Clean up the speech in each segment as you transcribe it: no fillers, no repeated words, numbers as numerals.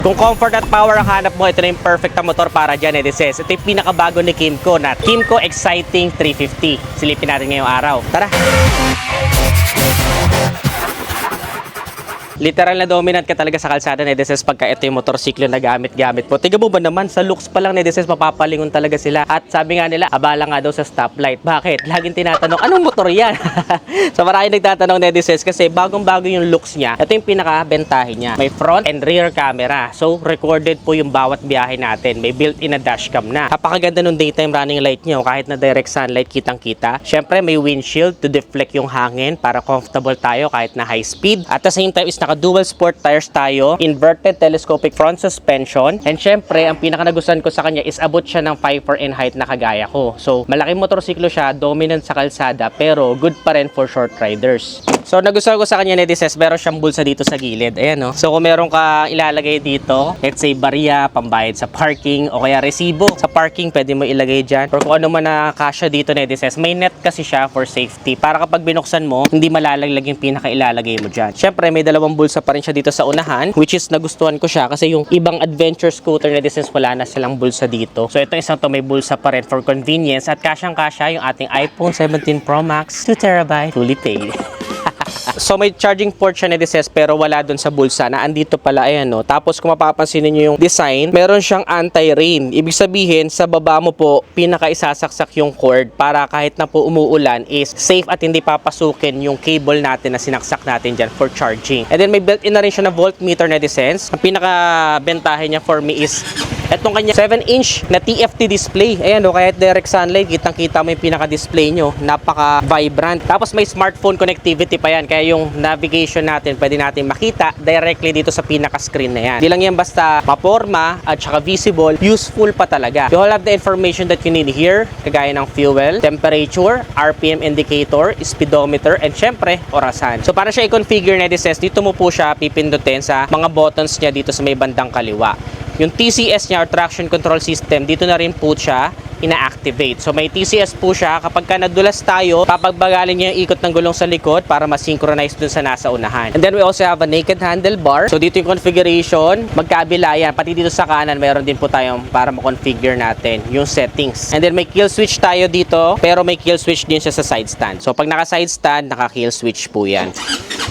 Kung comfort at power ang hanap mo, ito na yung perfect na motor para dyan, Edices. Ito yung pinakabago ni Kymco na Kymco Exciting 350. Silipin natin ngayong araw. Tara! Literal na dominant ka talaga sa kalsada, Nedeses, pagka ito yung motorsiklo na gamit-gamit po. Tignan mo ba naman, sa looks pa lang, Nedeses, mapapalingon talaga sila. At sabi nga nila, abala nga daw sa stoplight. Bakit? Laging tinatanong, anong motor yan? So marami nagtatanong, Nedeses, kasi bagong-bago yung looks niya. Ito yung pinaka-bentahe niya. May front and rear camera. So recorded po yung bawat biyahe natin. May built-in na dashcam na. Napakaganda nung daytime running light niyo. Kahit na direct sunlight, kitang-kita. Syempre, may windshield to deflect yung hangin para comfortable tayo kahit na high speed. At the same time is dual sport tires tayo, inverted telescopic front suspension, and syempre, ang pinaka nagustuhan ko sa kanya is abot siya ng 5'4" in height na kagaya ko. So, malaking motorsiklo siya, dominant sa kalsada, pero good pa rin for short riders. So, nagustuhan ko sa kanya, Nedeses, meron siyang bulsa dito sa gilid. Ayan, no? So, kung meron ka ilalagay dito, let's say barya, pambayad sa parking, o kaya resibo sa parking, pwede mo ilagay dyan. Or kung ano man na kasya dito, Nedeses, may net kasi siya for safety. Para kapag binuksan mo, hindi malalaglag yung pinaka ilalagay mo dyan. Syempre, may dalawang bulsa pa rin siya dito sa unahan, which is nagustuhan ko siya kasi yung ibang adventure scooter na distance wala na silang bulsa dito. So ito isang to may bulsa pa rin for convenience at kasyang-kasya yung ating iPhone 17 Pro Max 2TB fully paid. So may charging port siya, Nedeses, pero wala dun sa bulsa na andito pala, ayan, no. Tapos kung mapapansin niyo yung design, meron siyang anti-rain. Ibig sabihin sa baba mo po pinaka-isasaksak yung cord para kahit na po umuulan is safe at hindi papasukin yung cable natin na sinaksak natin dyan for charging. And then may built-in na rin siya na voltmeter, Nedeses. Ang pinaka-bentahe niya for me is etong kanya 7-inch na TFT display. Ayan, no, kahit direct sunlight, kitang-kita mo yung pinaka-display nyo. Napaka-vibrant. Tapos may smartphone connectivity pa yan. Kaya yung navigation natin, pwede natin makita directly dito sa pinaka-screen na yan. Di lang yan basta maporma at saka visible, useful pa talaga. You all have the information that you need here, kagaya ng fuel, temperature, RPM indicator, speedometer, and syempre, orasan. So para siya i-configure, Nedeses, dito mo po siya pipindutin sa mga buttons niya dito sa may bandang kaliwa. Yung TCS niya or traction control system, dito na rin po siya ina-activate. So may TCS po siya. Kapag ka nadulas tayo, papagbagalin niya yung ikot ng gulong sa likod para ma-synchronize dun sa nasa unahan. And then we also have a naked handlebar. So dito yung configuration, magkabila yan. Pati dito sa kanan, mayroon din po tayong para ma-configure natin yung settings. And then may kill switch tayo dito, pero may kill switch din siya sa side stand. So pag naka-side stand, naka-kill switch po yan.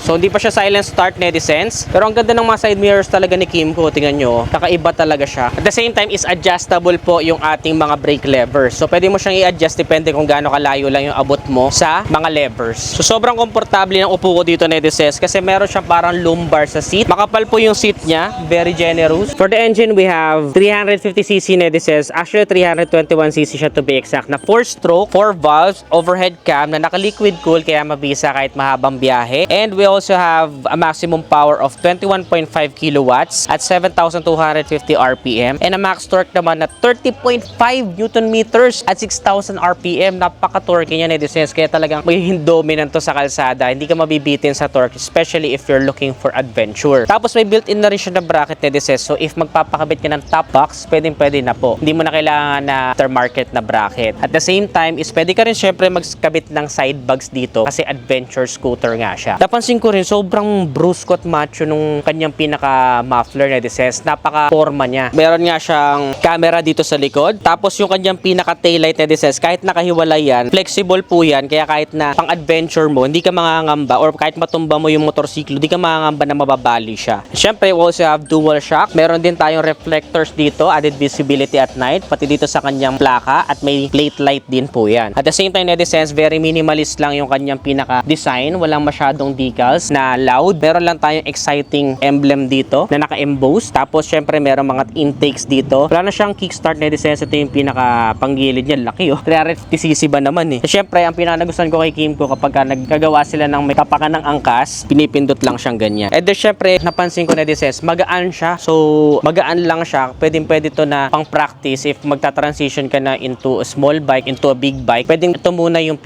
So hindi pa siya silent start, Nedeses, pero ang ganda ng mga side mirrors talaga ni Kymco. Tingnan nyo, kakaiba talaga siya. At the same time is adjustable po yung ating mga brake levers. So pwede mo siyang i-adjust depende kung gaano kalayo lang yung abot mo sa mga levers. So sobrang komportable ng upo ko dito, Nedeses, kasi meron siyang parang lumbar sa seat. Makapal po yung seat niya, very generous. For the engine, we have 350cc, Nedeses. Actually 321cc siya to be exact, na 4-stroke, 4 valves, overhead cam na naka-liquid cool kaya mabisa kahit mahabang biyahe. And we also have a maximum power of 21.5 kilowatts at 7,250 RPM and a max torque naman na 30.5 Newton meters at 6,000 RPM. Napaka-torque niya, Nedeses, kaya talagang magiging dominant to sa kalsada. Hindi ka mabibitin sa torque, especially if you're looking for adventure. Tapos may built-in na rin siya na bracket, Nedeses. So if magpapakabit ka ng top box, pwedeng-pwede na po. Hindi mo na kailangan na aftermarket na bracket. At the same time is pwede ka rin syempre magkabit ng side bags dito kasi adventure scooter nga siya. Napansin ko rin, sobrang brusco at macho nung kanyang pinaka-muffler, Nedeses. Napaka-forma niya. Meron nga siyang camera dito sa likod. Tapos yung kanyang pinaka-taillight, Nedeses, kahit nakahiwalay yan, flexible po yan. Kaya kahit na pang-adventure mo, hindi ka mangangamba or kahit matumba mo yung motorsiklo, hindi ka mangangamba na mababali siya. Siyempre, we also have dual shock. Meron din tayong reflectors dito, added visibility at night, pati dito sa kanyang plaka at may plate light din po yan. At the same time, Nedeses, very minimalist lang yung kanyang pinaka-design. Walang masyadong decals na loud. Meron lang tayong exciting emblem dito na naka-emboss. Tapos, syempre, meron mga intakes dito. Wala na siyang kickstart, Nedeses. Ito yung pinaka-panggilid niya. Laki, oh. 350cc ba naman, eh. So, syempre, ang pinaka-nagustuhan ko kay Kymco kapag nagkagawa sila ng may kapakan ng angkas, pinipindot lang siyang ganyan. And then, syempre, napansin ko, Nedeses, magaan siya. So, magaan lang siya. Pwedeng-pwede to na pang-practice if magta-transition ka na into a small bike, into a big bike. Pwedeng ito muna yung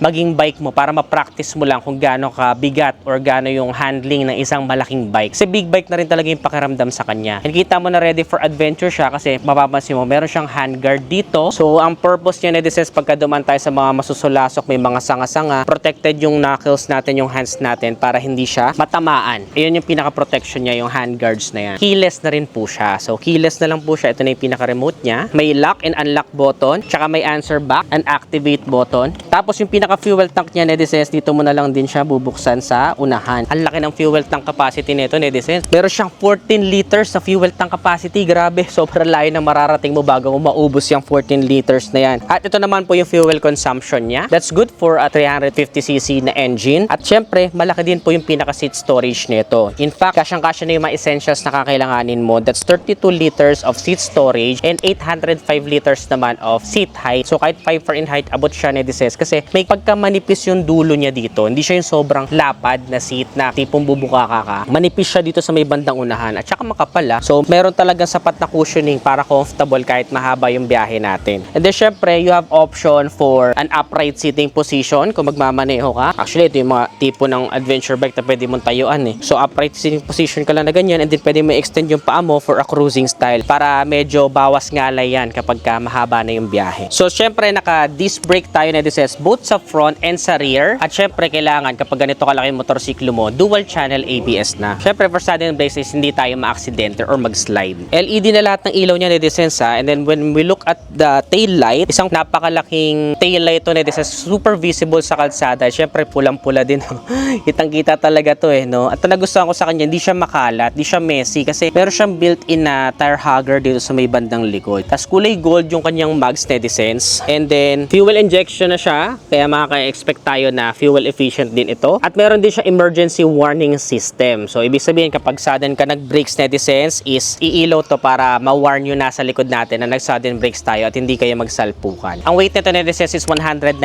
maging bike mo para ma-practice mo lang kung gaano ka bigat or gaano yung handling ng isang malaking bike. Kasi big bike na rin talaga yung pakiramdam sa kanya. And kita mo na ready for adventure siya kasi mapapansin mo, meron siyang handguard dito. So, ang purpose niya, netizens, pagka dumaan tayo sa mga masusulasok, may mga sanga-sanga, protected yung knuckles natin, yung hands natin, para hindi siya matamaan. Ayun yung pinaka-protection niya, yung hand guards na yan. Keyless na rin po siya. So, keyless na lang po siya. Ito na yung pinaka-remote niya. May lock and unlock button, tsaka may answer back and activate button. Tapos, yung pinaka-fuel tank niya, netizens, dito mo na lang din siya bubuksan sa unahan. Ang laki ng fuel tank capacity nito, netizens. Meron siyang 14 liters na fuel tank capacity. Grabe, sobrang layo na mararating mo bago mo maubos yung 14 liters na yan. At ito naman po yung fuel consumption niya. That's good for a 350cc na engine. At syempre, malaki din po yung pinaka-seat storage nito. In fact, kasyang-kasya na yung mga essentials na kakailanganin mo. That's 32 liters of seat storage and 805 liters naman of seat height. So kahit 5 in height, abot siya, netizens, kasi may pagka-manipis yung dulo niya dito. Hindi siya yung sobrang lapad na seat na tipong bubuka ka. Manipis siya dito sa may bandang unahan at saka makapal. So meron talagang sapat na cushioning para comfortable kahit mahaba yung biyahe natin. And then syempre, you have option for an upright seating position kung magmamaneho ka. Actually, ito yung mga tipo ng adventure bike na pwede mong tayuan eh. So upright seating position ka lang na ganyan, and then pwede mo extend yung paa mo for a cruising style para medyo bawas ngalay yan kapag ka mahaba na yung biyahe. So syempre, naka disc brake tayo, netizens, both sa front and sa rear. At syempre, kailangan kapag ganito kalaki yung motorsiklo mo, dual channel ABS na. Syempre, for sudden brakes is hindi tayo ma-aksidente or mag-slide. LED na lahat ng ilaw niya, netizens, ha. And then when we look at the tail light, isang napakalaking tail light to, netizens, super visible sa kalsada. Syempre, pulang-pula din. Kitang-kita talaga to eh, no? At nagustuhan ko sa kanya, hindi siya makalat, hindi siya messy, kasi meron siyang built-in na tire hugger dito sa may bandang likod. Tapos kulay gold yung kanyang mags, netizens. And then, fuel injection na siya, kaya makaka-expect tayo na fuel efficient din ito. At meron din siya emergency warning system. So, ibig sabihin, kapag sudden ka nag-brakes, netizens, is iilaw to para ma-warn yung nasa likod natin na nag-sudden brakes tayo at hindi kayo magsalpukan. Ang weight nito, netizens, is 195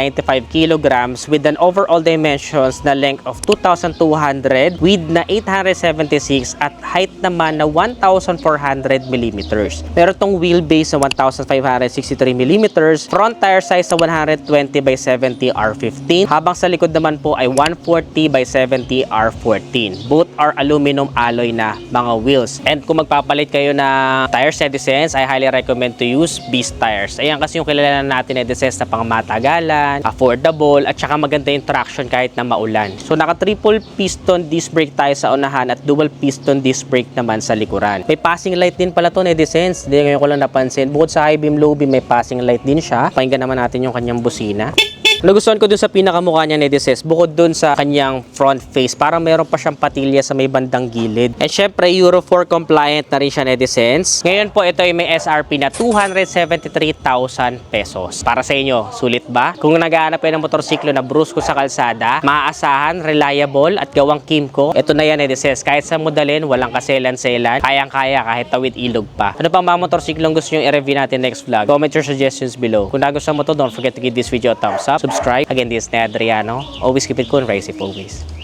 kilograms with an overall dimensions na length of 2,200, width na 876 at height naman na 1,400 millimeters. Meron tong wheelbase na 1,563 millimeters, front tire size na 120 by 70 R15, habang sa likod naman po ay 140 by 70 R14. Both are aluminum alloy na mga wheels. And kung magpapalit kayo na tires, netizens, I highly recommend to use Beast tires. Ayan kasi yung kilala natin, netizens, na pang matagalan, affordable, at saka maganda yung traction kahit na maulan. So naka triple piston disc brake tayo sa unahan at dual piston disc brake naman sa likuran. May passing light din pala to, netizens. Hindi ngayon ko lang napansin. Bukod sa high beam, low beam, may passing light din siya. Pakinggan naman natin yung kanyang busina. Nagustuhan ko dun sa pinakamukha niya, netizens, bukod dun sa kanyang front face, parang meron pa siyang patilya sa may bandang gilid. And syempre, Euro 4 compliant na rin siya, netizens. Ngayon po, ito ay may SRP na 273,000 pesos. Para sa inyo, sulit ba? Kung naghahanap kayo ng motorsiklo na brusko sa kalsada, maaasahan, reliable, at gawang kimco, ito na yan, netizens. Kahit sa modalin, walang kaselan-selan, kayang-kaya kahit tawid ilog pa. Ano pang mga motorsiklong gusto nyo i-review natin next vlog? Comment your suggestions below. Kung nagustuhan mo to, don't forget to give this video a thumbs up. Subscribe. Again, this is Adriano. Always keep it cool and race it always.